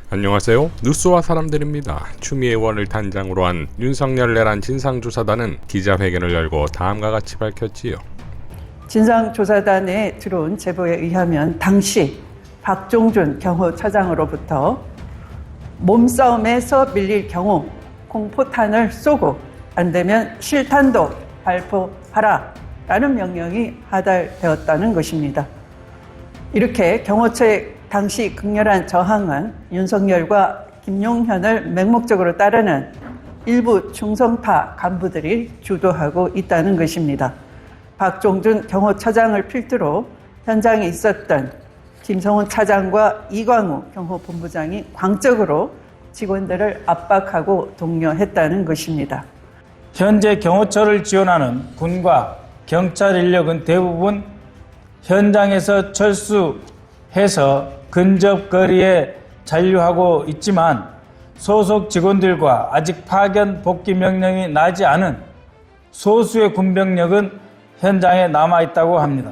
안녕하세요. 뉴스와 사람들입니다. 추미애 의원을 단장으로 한 윤석열 내란 진상조사단은 기자회견을 열고 다음과 같이 밝혔지요. 진상조사단에 들어온 제보에 의하면 당시 박종준 경호처장으로부터 몸싸움에서 밀릴 경우 공포탄을 쏘고 안 되면 실탄도 발포하라 라는 명령이 하달되었다는 것입니다. 이렇게 경호처의 당시 극렬한 저항은 윤석열과 김용현을 맹목적으로 따르는 일부 충성파 간부들이 주도하고 있다는 것입니다. 박종준 경호처장을 필두로 현장에 있었던 김성훈 차장과 이광우 경호본부장이 광적으로 직원들을 압박하고 독려했다는 것입니다. 현재 경호처를 지원하는 군과 경찰 인력은 대부분 현장에서 철수해서 근접 거리에 잔류하고 있지만 소속 직원들과 아직 파견 복귀 명령이 나지 않은 소수의 군병력은 현장에 남아있다고 합니다.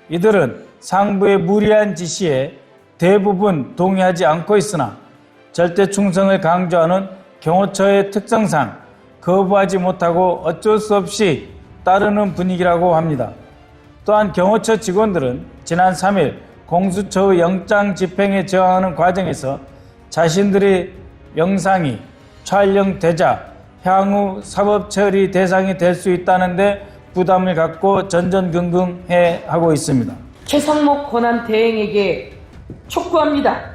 이들은 상부의 무리한 지시에 대부분 동의하지 않고 있으나 절대 충성을 강조하는 경호처의 특성상 거부하지 못하고 어쩔 수 없이 따르는 분위기라고 합니다. 또한 경호처 직원들은 지난 3일 공수처의 영장 집행에 저항하는 과정에서 자신들의 영상이 촬영되자 향후 사법 처리 대상이 될 수 있다는데 부담을 갖고 전전긍긍해하고 있습니다. 최상목 권한 대행에게 촉구합니다.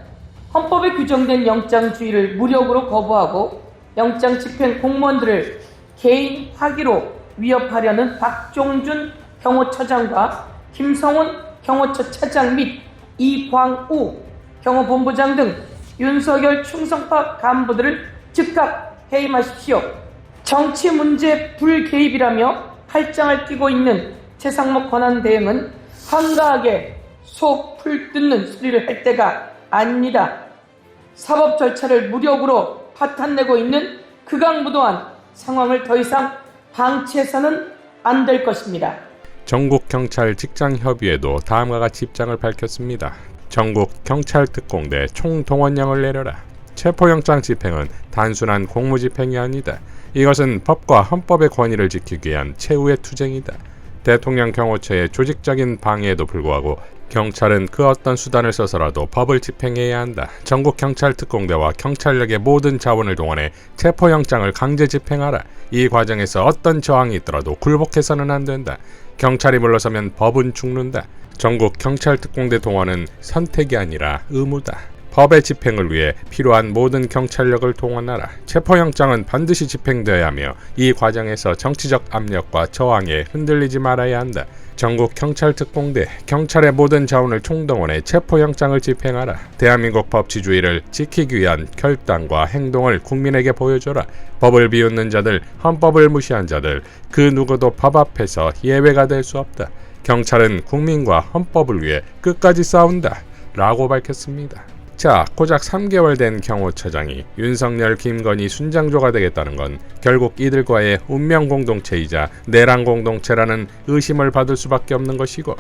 헌법에 규정된 영장주의를 무력으로 거부하고 영장 집행 공무원들을 개인 화기로 위협하려는 박종준 경호처장과 김성훈 경호처 차장 및 이광우 경호본부장 등 윤석열 충성파 간부들을 즉각 해임하십시오. 정치 문제 불개입이라며 팔짱을 끼고 있는 최상목 권한대행은 한가하게 속 풀 뜯는 소리를 할 때가 아닙니다. 사법 절차를 무력으로 파탄내고 있는 극악무도한 상황을 더 이상 방치해서는 안 될 것입니다. 전국경찰 직장협의회도 다음과 같이 입장을 밝혔습니다. 전국경찰특공대 총동원령을 내려라. 체포영장 집행은 단순한 공무집행이 아니다. 이것은 법과 헌법의 권위를 지키기 위한 최후의 투쟁이다. 대통령 경호처의 조직적인 방해에도 불구하고 경찰은 그 어떤 수단을 써서라도 법을 집행해야 한다. 전국경찰특공대와 경찰력의 모든 자원을 동원해 체포영장을 강제 집행하라. 이 과정에서 어떤 저항이 있더라도 굴복해서는 안 된다. 경찰이 물러서면 법은 죽는다. 전국경찰특공대 동원은 선택이 아니라 의무다. 법의 집행을 위해 필요한 모든 경찰력을 동원하라. 체포영장은 반드시 집행되어야 하며 이 과정에서 정치적 압력과 저항에 흔들리지 말아야 한다. 전국경찰특공대, 경찰의 모든 자원을 총동원해 체포영장을 집행하라. 대한민국 법치주의를 지키기 위한 결단과 행동을 국민에게 보여줘라. 법을 비웃는 자들, 헌법을 무시한 자들, 그 누구도 법 앞에서 예외가 될 수 없다. 경찰은 국민과 헌법을 위해 끝까지 싸운다. 라고 밝혔습니다. 자, 고작 3개월 된 경호처장이 윤석열, 김건희 순장조가 되겠다는 건 결국 이들과의 운명 공동체이자 내란 공동체라는 의심을 받을 수밖에 없는 것이고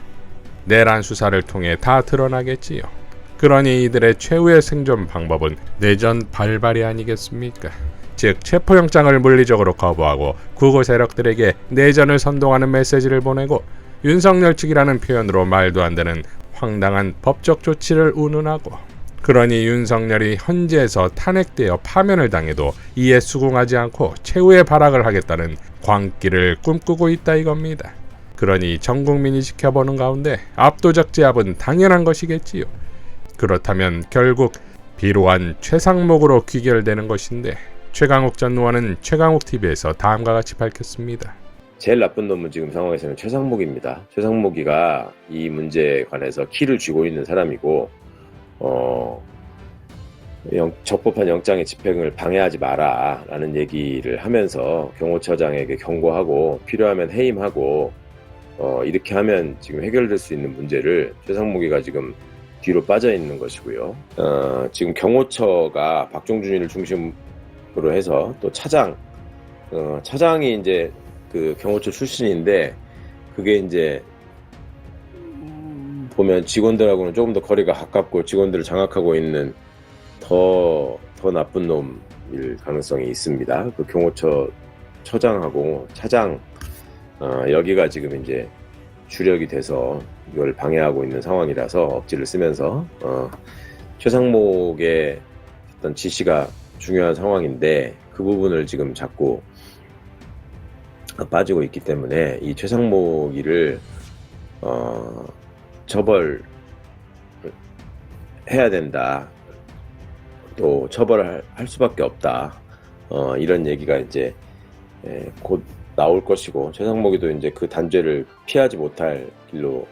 내란 수사를 통해 다 드러나겠지요. 그러니 이들의 최후의 생존 방법은 내전 발발이 아니겠습니까? 즉 체포영장을 물리적으로 거부하고 구구 세력들에게 내전을 선동하는 메시지를 보내고 윤석열 측이라는 표현으로 말도 안 되는 황당한 법적 조치를 운운하고 그러니 윤석열이 헌재에서 탄핵되어 파면을 당해도 이에 수긍하지 않고 최후의 발악을 하겠다는 광기를 꿈꾸고 있다 이겁니다. 그러니 전 국민이 지켜보는 가운데 압도적 제압은 당연한 것이겠지요. 그렇다면 결국 비로한 최상목으로 귀결되는 것인데 최강욱 전 의원은 최강욱TV에서 다음과 같이 밝혔습니다. 제일 나쁜 놈은 지금 상황에서는 최상목입니다. 최상목이가 이 문제에 관해서 키를 쥐고 있는 사람이고 적법한 영장의 집행을 방해하지 마라 라는 얘기를 하면서 경호처장에게 경고하고 필요하면 해임하고 이렇게 하면 지금 해결될 수 있는 문제를 최상목이가 지금 뒤로 빠져 있는 것이고요. 지금 경호처가 박종준이를 중심으로 해서 또 차장이 이제 그 경호처 출신인데 그게 이제 보면 직원들하고는 조금 더 거리가 가깝고 직원들을 장악하고 있는 더 나쁜 놈일 가능성이 있습니다. 그 경호처 처장하고 차장 여기가 지금 이제 주력이 돼서 이걸 방해하고 있는 상황이라서 억지를 쓰면서 최상목의 어떤 지시가 중요한 상황인데 그 부분을 지금 자꾸 빠지고 있기 때문에 이 최상목이를 처벌해야 된다. 또 처벌할 수밖에 없다. 이런 얘기가 이제 곧 나올 것이고 최상목이도 이제 그 단죄를 피하지 못할 길로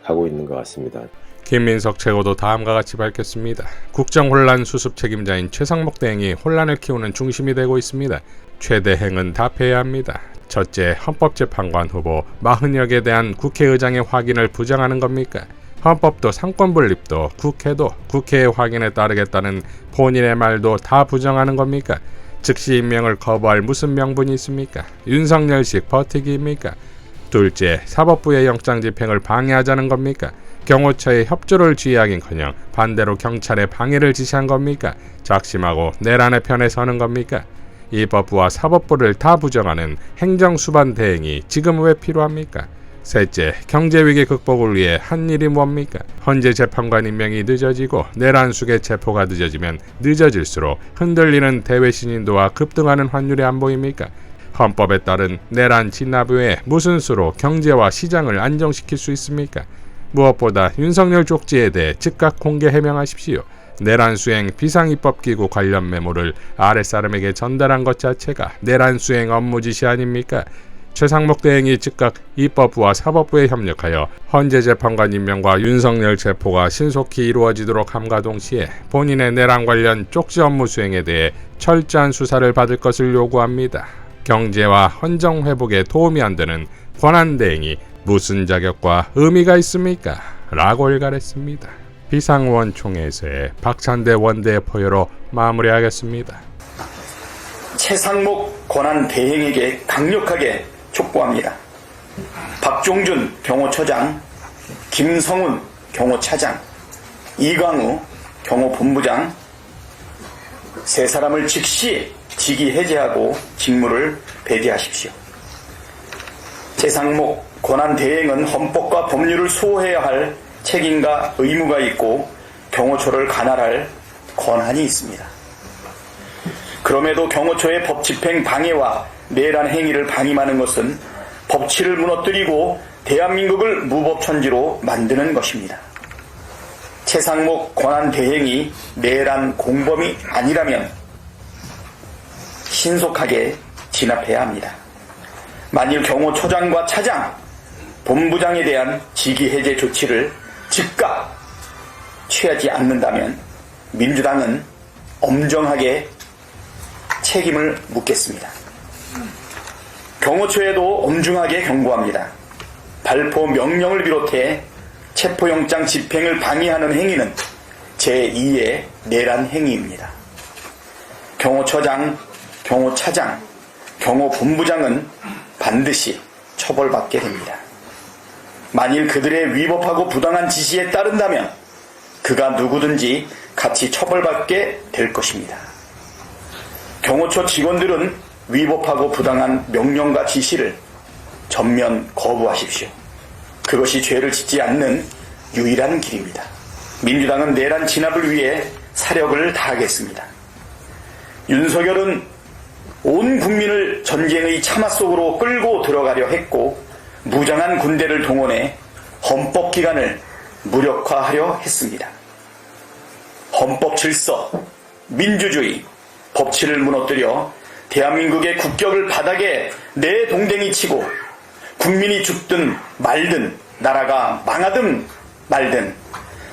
가고 있는 것 같습니다. 김민석 최고도 다음과 같이 밝혔습니다. 국정혼란 수습 책임자인 최상목 대행이 혼란을 키우는 중심이 되고 있습니다. 최 대행은 답해야 합니다. 첫째, 헌법재판관 후보 40여 개 대한 국회의장의 확인을 부정하는 겁니까? 헌법도 상권분립도 국회도 국회의 확인에 따르겠다는 본인의 말도 다 부정하는 겁니까? 즉시 임명을 거부할 무슨 명분이 있습니까? 윤석열식 버티기입니까? 둘째, 사법부의 영장 집행을 방해하자는 겁니까? 경호처의 협조를 지휘하긴커녕 반대로 경찰에 방해를 지시한 겁니까? 작심하고 내란의 편에 서는 겁니까? 입법부와 사법부를 다 부정하는 행정수반 대행이 지금 왜 필요합니까? 셋째, 경제위기 극복을 위해 한 일이 뭡니까? 헌재 재판관 임명이 늦어지고 내란 수계 체포가 늦어지면 늦어질수록 흔들리는 대외 신인도와 급등하는 환율이 안 보입니까? 헌법에 따른 내란 진압 외에 무슨 수로 경제와 시장을 안정시킬 수 있습니까? 무엇보다 윤석열 쪽지에 대해 즉각 공개 해명하십시오. 내란 수행 비상입법기구 관련 메모를 아랫사람에게 전달한 것 자체가 내란 수행 업무 지시 아닙니까? 최상목 대행이 즉각 입법부와 사법부에 협력하여 헌재 재판관 임명과 윤석열 체포가 신속히 이루어지도록 함과 동시에 본인의 내란 관련 쪽지 업무 수행에 대해 철저한 수사를 받을 것을 요구합니다. 경제와 헌정 회복에 도움이 안 되는 권한 대행이 무슨 자격과 의미가 있습니까? 라고 일갈했습니다. 비상원총회에서의 박찬대 원대의 포효로 마무리하겠습니다. 최상목 권한 대행에게 강력하게 촉구합니다. 박종준 경호처장, 김성훈 경호차장, 이광우 경호본부장 세 사람을 즉시 직위 해제하고 직무를 배제하십시오. 최상목 권한 대행은 헌법과 법률을 수호해야 할 책임과 의무가 있고 경호처를 관할할 권한이 있습니다. 그럼에도 경호처의 법 집행 방해와 내란 행위를 방임하는 것은 법치를 무너뜨리고 대한민국을 무법천지로 만드는 것입니다. 최상목 권한 대행이 내란 공범이 아니라면 신속하게 진압해야 합니다. 만일 경호처장과 차장, 본부장에 대한 직위 해제 조치를 즉각 취하지 않는다면 민주당은 엄정하게 책임을 묻겠습니다. 경호처에도 엄중하게 경고합니다. 발포 명령을 비롯해 체포영장 집행을 방해하는 행위는 제2의 내란 행위입니다. 경호처장, 경호차장, 경호본부장은 반드시 처벌받게 됩니다. 만일 그들의 위법하고 부당한 지시에 따른다면 그가 누구든지 같이 처벌받게 될 것입니다. 경호처 직원들은 위법하고 부당한 명령과 지시를 전면 거부하십시오. 그것이 죄를 짓지 않는 유일한 길입니다. 민주당은 내란 진압을 위해 사력을 다하겠습니다. 윤석열은 온 국민을 전쟁의 참화 속으로 끌고 들어가려 했고 무장한 군대를 동원해 헌법기관을 무력화하려 했습니다. 헌법 질서, 민주주의, 법치를 무너뜨려 대한민국의 국격을 바닥에 내동댕이 치고 국민이 죽든 말든 나라가 망하든 말든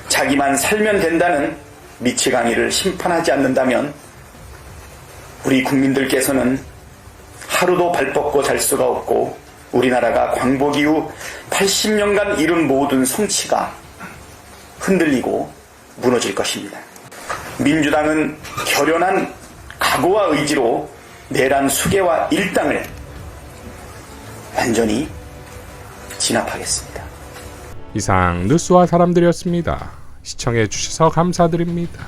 자기만 살면 된다는 미치광이를 심판하지 않는다면 우리 국민들께서는 하루도 발 뻗고 잘 수가 없고 우리나라가 광복 이후 80년간 이룬 모든 성취가 흔들리고 무너질 것입니다. 민주당은 결연한 각오와 의지로 내란 수괴와 일당을 완전히 진압하겠습니다. 이상 뉴스와 사람들이었습니다. 시청해 주셔서 감사드립니다.